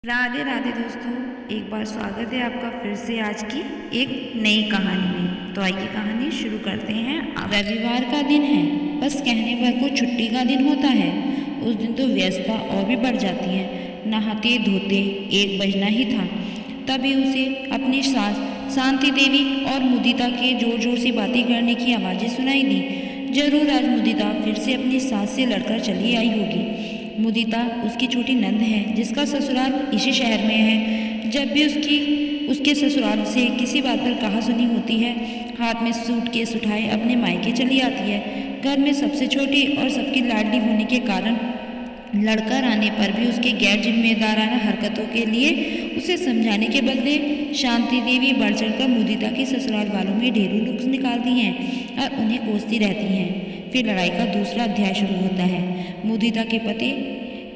राधे राधे दोस्तों, एक बार स्वागत है आपका फिर से आज की एक नई कहानी में। तो आइए कहानी शुरू करते हैं। रविवार का दिन है, बस कहने भर को छुट्टी का दिन होता है। उस दिन तो व्यस्तता और भी बढ़ जाती है। नहाते धोते 1 बजना ही था, तभी उसे अपनी सास शांति देवी और मुदिता के जोर जोर से बातें करने की आवाज़ें सुनाई दी। जरूर आज मुदिता फिर से अपनी सास से लड़कर चली आई होगी। मुदिता उसकी छोटी नंद है, जिसका ससुराल इसी शहर में है। जब भी उसके ससुराल से किसी बात पर कहा सुनी होती है, हाथ में सूटकेस उठाए अपने मायके चली आती है। घर में सबसे छोटी और सबकी लाडली होने के कारण लड़कर आने पर भी उसके गैर जिम्मेदाराना हरकतों के लिए उसे समझाने के बदले शांति देवी बढ़ चढ़कर मुदिता के ससुराल वालों में ढेरों नुक्स निकालती हैं और उन्हें कोसती रहती हैं। फिर लड़ाई का दूसरा अध्याय शुरू होता है। मुदिता के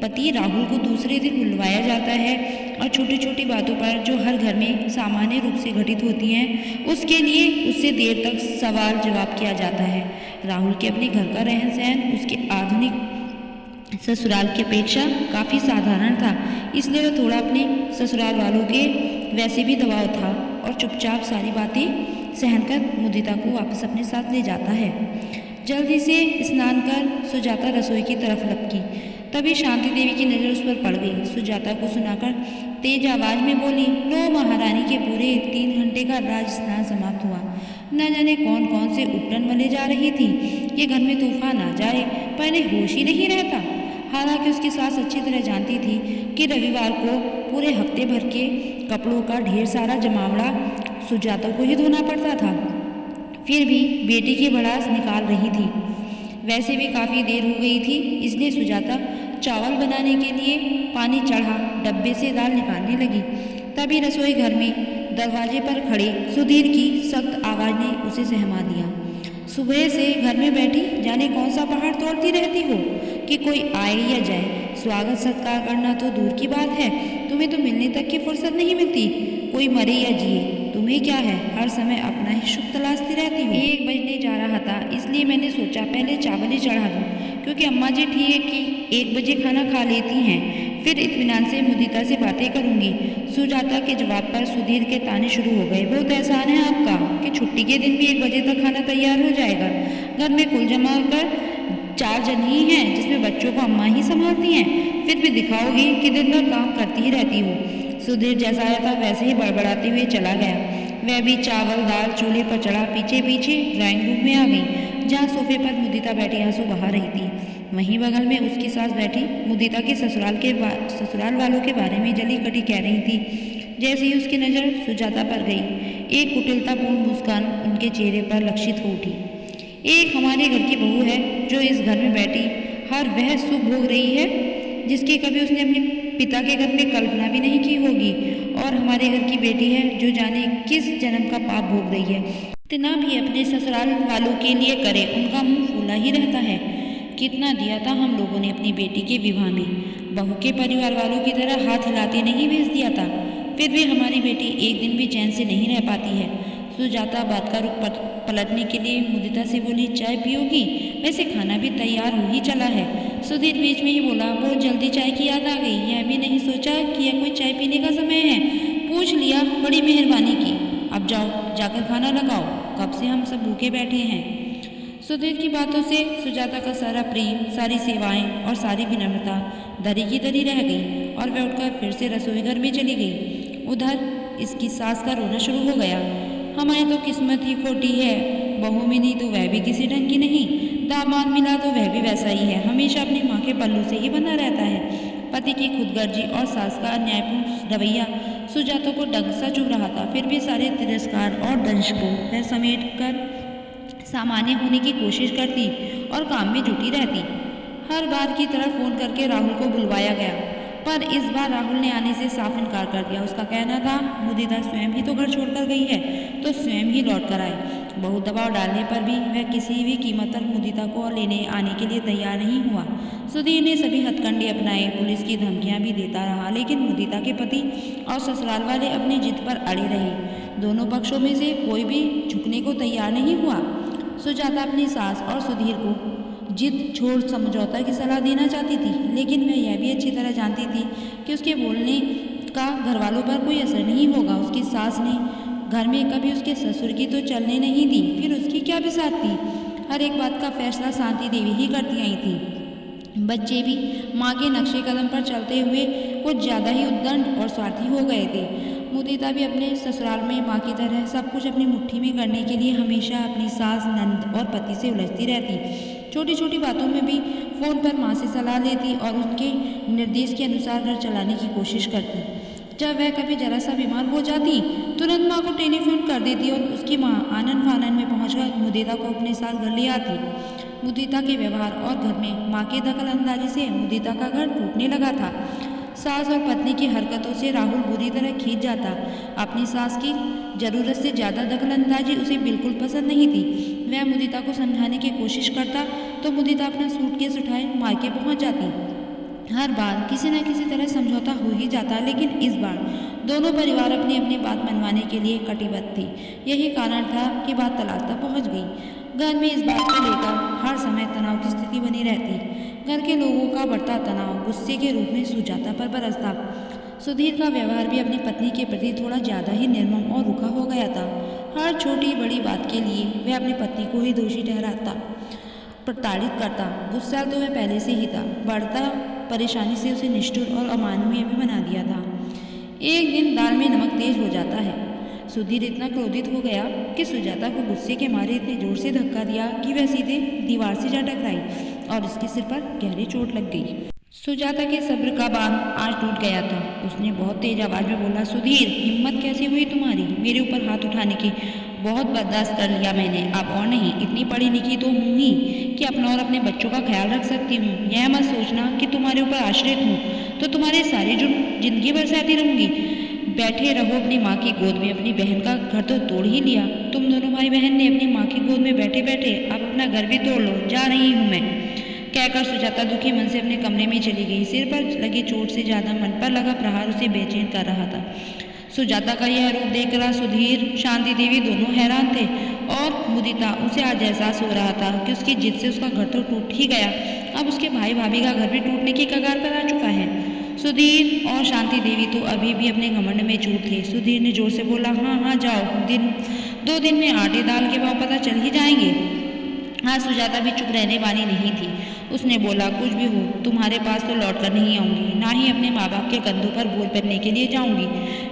पति राहुल को दूसरे दिन बुलवाया जाता है और छोटी छोटी बातों पर जो हर घर में सामान्य रूप से घटित होती हैं, उसके लिए उससे देर तक सवाल जवाब किया जाता है। राहुल के अपने घर का रहन सहन उसके आधुनिक ससुराल की अपेक्षा काफ़ी साधारण था, इसलिए वह थोड़ा अपने ससुराल वालों के वैसे भी दबाव था और चुपचाप सारी बातें सहनकर मुदिता को वापस अपने साथ ले जाता है। जल्दी से स्नान कर सुजाता रसोई की तरफ लपकी, तभी शांति देवी की नज़र उस पर पड़ गई। सुजाता को सुनाकर तेज आवाज में बोली, लो महारानी के पूरे 3 घंटे का राज स्नान समाप्त हुआ। न जाने कौन कौन से उपटन मले जा रही थी कि घर में तूफान आ जाए पर इन्हें होश ही नहीं रहता। हालांकि उसकी सास अच्छी तरह जानती थी कि रविवार को पूरे हफ्ते भर के कपड़ों का ढेर सारा जमावड़ा सुजाता को ही धोना पड़ता था, फिर भी बेटी की भड़ास निकाल रही थी। वैसे भी काफ़ी देर हो गई थी, इसलिए सुजाता चावल बनाने के लिए पानी चढ़ा डब्बे से दाल निकालने लगी। तभी रसोई घर में दरवाजे पर खड़े सुधीर की सख्त आवाज़ ने उसे सहमा दिया। सुबह से घर में बैठी जाने कौन सा पहाड़ तोड़ती रहती हो कि कोई आए या जाए। स्वागत सत्कार करना तो दूर की बात है, तुम्हें तो मिलने तक की फुर्सत नहीं मिलती। कोई मरे या जिए, तुम्हें क्या है, हर समय अपना ही सुख तलाशती रहती हूँ। 1 बजने जा रहा था, इसलिए मैंने सोचा पहले चावल ही चढ़ा दूँ, क्योंकि अम्मा जी ठीक है कि 1 बजे खाना खा लेती हैं, फिर इत्मीनान से मुदिता से बातें करूँगी। सुजाता के जवाब पर सुधीर के ताने शुरू हो गए। बहुत एहसान है आपका कि छुट्टी के दिन भी 1 बजे तक खाना तैयार हो जाएगा। घर में कुल जमा कर 4 जन ही हैं, जिसमें बच्चों को अम्मा ही संभालती हैं, फिर भी दिखाओगी कि दिन भर काम करती ही रहती हो। सुधीर जैसा आया था वैसे ही बड़बड़ाते हुए चला गया। वह भी चावल दाल चूल्हे पर चढ़ा पीछे पीछे ड्राइंग रूम में आ गई, जहाँ सोफे पर मुदिता बैठी आंसू बहा रही थी। वहीं बगल में उसकी सास बैठी मुदिता के ससुराल वालों के बारे में जली कटी कह रही थी। जैसे ही उसकी नज़र सुजाता पर गई, एक कुटिलतापूर्ण मुस्कान उनके चेहरे पर लक्षित हो उठी। एक हमारे घर की बहू है जो इस घर में बैठी हर वह सुख भोग रही है जिसकी कभी उसने अपने पिता के घर में कल्पना भी नहीं की होगी, और हमारे घर की बेटी है जो जाने किस जन्म का पाप भोग रही है। इतना भी अपने ससुराल वालों के लिए करे, उनका मुंह फूला ही रहता है। कितना दिया था हम लोगों ने अपनी बेटी के विवाह में, बहू के परिवार वालों की तरह हाथ हिलाते नहीं भेज दिया था, फिर भी हमारी बेटी एक दिन भी चैन से नहीं रह पाती है। सुजाता बात का रुख पलटने के लिए मुदिता से बोली, चाय पियोगी? वैसे खाना भी तैयार हो ही चला है। सुधीर बीच में ही बोला, बहुत जल्दी चाय की याद आ गई, यह भी नहीं सोचा कि यह कोई चाय पीने का समय है। पूछ लिया, बड़ी मेहरबानी की। अब जाओ जाकर खाना लगाओ, कब से हम सब भूखे बैठे हैं। सुधीर की बातों से सुजाता का सारा प्रेम, सारी सेवाएं और सारी विनम्रता दरी की दरी रह गई और वह उठकर फिर से रसोई घर में चली गई। उधर इसकी सास का रोना शुरू हो गया। हमारी तो किस्मत ही खोटी है, बहू मिली तो वह भी किसी ढंग की नहीं, दामाद मिला तो वह भी वैसा ही है, हमेशा अपनी माँ के पल्लू से ही बंधा रहता है। पति की खुदगर्जी और सास का अन्यायपूर्ण रवैया सुजाता को डंक सा चुभ रहा था, फिर भी सारे तिरस्कार और दंश को वह समेट कर सामान्य होने की कोशिश करती और काम में जुटी रहती। हर बार की तरह फ़ोन करके राहुल को बुलवाया गया, पर इस बार राहुल ने आने से साफ इनकार कर दिया। उसका कहना था मुदिता स्वयं ही तो घर छोड़कर गई है, तो स्वयं ही लौट कर आए। बहुत दबाव डालने पर भी वह किसी भी कीमत पर मुदिता को लेने आने के लिए तैयार नहीं हुआ। सुधीर ने सभी हथकंडे अपनाए, पुलिस की धमकियां भी देता रहा, लेकिन मुदिता के पति और ससुराल वाले अपनी जिद पर अड़े रहे। दोनों पक्षों में से कोई भी झुकने को तैयार नहीं हुआ। सुजाता अपनी सास और सुधीर को जिद छोड़ समझौता की सलाह देना चाहती थी, लेकिन वह यह भी अच्छी तरह जानती थी कि उसके बोलने का घर वालों पर कोई असर नहीं होगा। उसकी सास ने घर में कभी उसके ससुर की तो चलने नहीं दी, फिर उसकी क्या बिसात थी। हर एक बात का फैसला शांति देवी ही करती आई थी। बच्चे भी माँ के नक्शे कदम पर चलते हुए कुछ ज़्यादा ही उद्दंड और स्वार्थी हो गए थे। मुदिता भी अपने ससुराल में माँ की तरह सब कुछ अपनी मुट्ठी में करने के लिए हमेशा अपनी सास, नंद और पति से उलझती रहती। छोटी छोटी बातों में भी फ़ोन पर माँ से सलाह लेती और उनके निर्देश के अनुसार घर चलाने की कोशिश करती। जब वह कभी जरा सा बीमार हो जाती तुरंत माँ को टेलीफोन कर देती और उसकी माँ आनन फानन में पहुंचकर मुदिता को अपने साथ घर ले आती। मुदिता के व्यवहार और घर में माँ की दखल अंदाजी से मुदिता का घर टूटने लगा था। सास और पत्नी की हरकतों से राहुल बुरी तरह खींच जाता। अपनी सास की ज़रूरत से ज़्यादा दखल अंदाजी उसे बिल्कुल पसंद नहीं थी। वह मुदिता को समझाने की कोशिश करता तो मुदिता अपना सूटकेस उठाए मायके पहुंच जाती। हर बार किसी न किसी तरह समझौता हो ही जाता, लेकिन इस बार दोनों परिवार अपनी अपनी बात मनवाने के लिए कटिबद्ध थे। यही कारण था कि बात तलाक तक पहुंच गई। घर में इस बात को लेकर हर समय तनाव की स्थिति बनी रहती। घर के लोगों का बढ़ता तनाव गुस्से के रूप में सुजाता पर बरसता। सुधीर का व्यवहार भी अपनी पत्नी के प्रति थोड़ा ज़्यादा ही निर्मम और रुखा हो गया था। हर छोटी बड़ी बात के लिए वह अपनी पत्नी को ही दोषी ठहराता, प्रताड़ित करता। गुस्सा तो वह पहले से ही था, बढ़ता परेशानी से उसे निष्ठुर और अमानवीय भी बना दिया था। एक दिन दाल में नमक तेज हो जाता है। सुधीर इतना क्रोधित हो गया कि सुजाता को गुस्से के मारे इतने जोर से धक्का दिया कि वह सीधे दीवार से जा टकराई और उसके सिर पर गहरी चोट लग गई। सुजाता के सब्र का बांध आज टूट गया था। उसने बहुत तेज आवाज में बोला, सुधीर, हिम्मत कैसे हुई तुम्हारी मेरे ऊपर हाथ उठाने की? बहुत बर्दाश्त कर लिया मैंने, अब और नहीं। इतनी पढ़ी लिखी तो हूँ ही कि अपना और अपने बच्चों का ख्याल रख सकती हूँ। यह मत सोचना कि तुम्हारे ऊपर आश्रित हूँ तो तुम्हारे सारे जुर्म जिंदगी भर सहती रहूँगी। बैठे रहो अपनी माँ की गोद में। अपनी बहन का घर तो तोड़ ही लिया। तुम दोनों भाई बहन ने अपनी माँ की गोद में बैठे बैठे अब अपना घर भी तोड़ लो। जा रही हूँ मैं, कहकर सुजाता दुखी मन से अपने कमरे में चली गई। सिर पर लगी चोट से ज्यादा मन पर लगा प्रहार उसे बेचैन कर रहा था। सुजाता का यह रूप देखकर सुधीर, शांति देवी दोनों हैरान थे और मुदिता उसे आज एहसास हो रहा था कि उसकी जिद से उसका घर तो टूट ही गया, अब उसके भाई भाभी का घर भी टूटने की कगार पर आ चुका है। सुधीर और शांति देवी तो अभी भी अपने घमंड में चूर थे। सुधीर ने जोर से बोला, हाँ हाँ जाओ, 2 दिन में आटे दाल के भाव पता चल ही जाएंगे। आज सुजाता भी चुप रहने वाली नहीं थी। उसने बोला, कुछ भी हो तुम्हारे पास तो लौट कर नहीं आऊँगी, ना ही अपने माँ बाप के कंधों पर बोझ बनने के लिए जाऊँगी,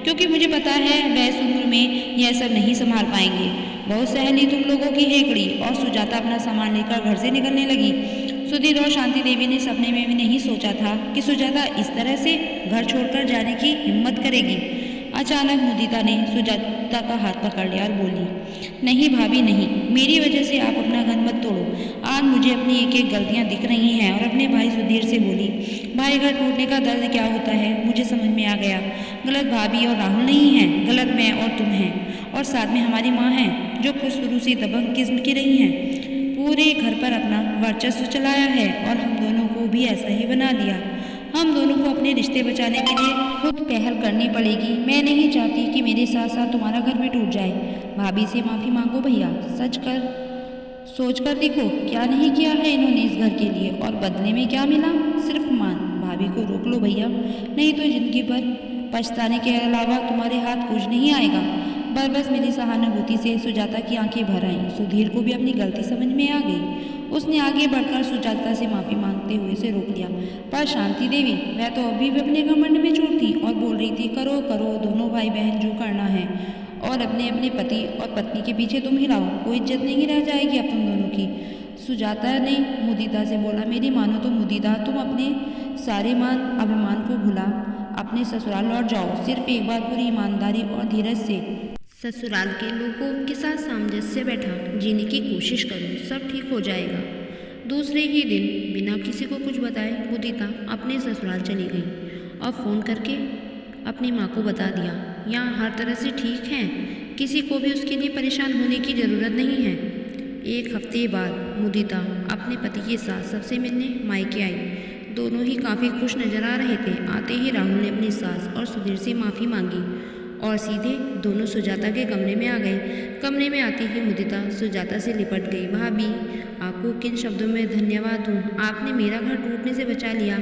क्योंकि मुझे पता है वह इस उम्र में यह सब नहीं संभाल पाएंगे। बहुत सहली तुम लोगों की हेकड़ी। और सुजाता अपना सामान लेकर घर से निकलने लगी। सुधीर और शांति देवी ने सपने में भी नहीं सोचा था कि सुजाता इस तरह से घर छोड़कर जाने की हिम्मत करेगी। अचानक मुदिता ने सुजाता का हाथ पकड़ लिया और बोली, नहीं भाभी नहीं, मेरी वजह से आप अपना घर मत तोड़ो। आज मुझे अपनी एक एक गलतियां दिख रही हैं। और अपने भाई सुधीर से बोली, भाई घर टूटने का दर्द क्या होता है मुझे समझ में आ गया। गलत भाभी और राहुल नहीं है, गलत मैं और तुम हैं, और साथ में हमारी माँ है जो खुद शुरू से दबंग किस्म की रही हैं। पूरे घर पर अपना वर्चस्व चलाया है और हम दोनों को भी ऐसा ही बना दिया। हम दोनों को अपने रिश्ते बचाने के लिए खुद पहल करनी पड़ेगी। मैं नहीं चाहती कि मेरे साथ साथ तुम्हारा घर भी टूट जाए। भाभी से माफ़ी मांगो भैया। सोच कर देखो क्या नहीं किया है इन्होंने इस घर के लिए, और बदले में क्या मिला? सिर्फ मान। भाभी को रोक लो भैया, नहीं तो जिंदगी भर पछताने के अलावा तुम्हारे हाथ कुछ नहीं आएगा। बस मेरी सहानुभूति से सुजाता की आंखें भर आईं। सुधीर को भी अपनी गलती समझ में आ गई। उसने आगे बढ़कर सुजाता से माफ़ी मांगते हुए उसे रोक लिया। पर शांति देवी, वह तो अभी भी अपने घमंड में चूर थी और बोल रही थी, करो करो दोनों भाई बहन जो करना है, और अपने अपने पति और पत्नी के पीछे तुम ही रहो, कोई इज्जत नहीं रह जाएगी अब तुम दोनों की। सुजाता ने मुदिता से बोला, मेरी मानो तो मुदिता, तुम अपने सारे मान अभिमान को भुला अपने ससुराल लौट जाओ। सिर्फ एक बार पूरी ईमानदारी और धीरज से ससुराल के लोगों के साथ सामंजस्य बैठा जीने की कोशिश करो, सब ठीक हो जाएगा। दूसरे ही दिन बिना किसी को कुछ बताए मुदिता अपने ससुराल चली गई और फ़ोन करके अपनी माँ को बता दिया, यहाँ हर तरह से ठीक हैं, किसी को भी उसके लिए परेशान होने की ज़रूरत नहीं है। एक हफ्ते बाद मुदिता अपने पति के साथ सबसे मिलने मायके आई। दोनों ही काफ़ी खुश नजर आ रहे थे। आते ही राहुल ने अपनी सास और सुधीर से माफ़ी मांगी और सीधे दोनों सुजाता के कमरे में आ गए। कमरे में आती ही मुदिता सुजाता से लिपट गई। भाभी, आपको किन शब्दों में धन्यवाद दूँ, आपने मेरा घर टूटने से बचा लिया।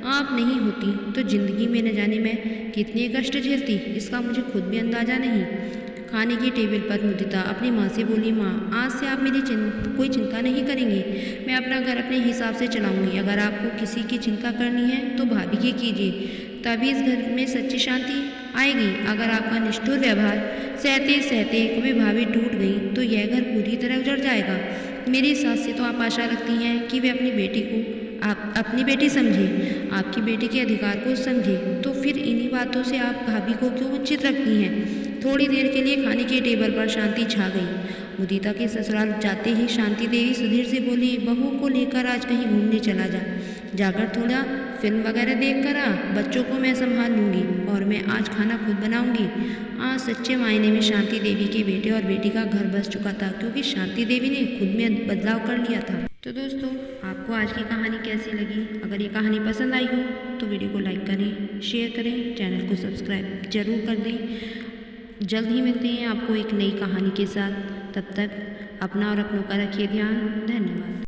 आप नहीं होती तो ज़िंदगी में न जाने मैं कितने कष्ट झेलती, इसका मुझे खुद भी अंदाज़ा नहीं। खाने की टेबल पर मुदिता अपनी माँ से बोली, माँ आज से आप मेरी कोई चिंता नहीं करेंगी, मैं अपना घर अपने हिसाब से चलाऊंगी। अगर आपको किसी की चिंता करनी है तो भाभी की कीजिए, तभी इस घर में सच्ची शांति आएगी। अगर आपका निष्ठुर व्यवहार सहते सहते कभी भाभी टूट गई तो यह घर पूरी तरह उजड़ जाएगा। मेरी सास से तो आप आशा रखती हैं कि वे अपनी बेटी को आप अपनी बेटी समझे, आपकी बेटी के अधिकार को समझे, तो फिर इन्हीं बातों से आप भाभी को क्यों वंचित रखती हैं। थोड़ी देर के लिए खाने की टेबल पर शांति छा गई। मुदिता के ससुराल जाते ही शांति देवी सुधीर से बोली, बहू को लेकर आज कहीं घूमने चला जाकर थोड़ा फिल्म वगैरह देख कर आ, बच्चों को मैं संभाल लूँगी और मैं आज खाना खुद बनाऊँगी। आज सच्चे मायने में शांति देवी के बेटे और बेटी का घर बस चुका था, क्योंकि शांति देवी ने खुद में बदलाव कर लिया था। तो दोस्तों, आपको आज की कहानी कैसी लगी? अगर ये कहानी पसंद आई हो तो वीडियो को लाइक करें, शेयर करें, चैनल को सब्सक्राइब जरूर कर दें। जल्द ही मिलते हैं आपको एक नई कहानी के साथ। तब तक अपना और अपनों का रखिए ध्यान। धन्यवाद।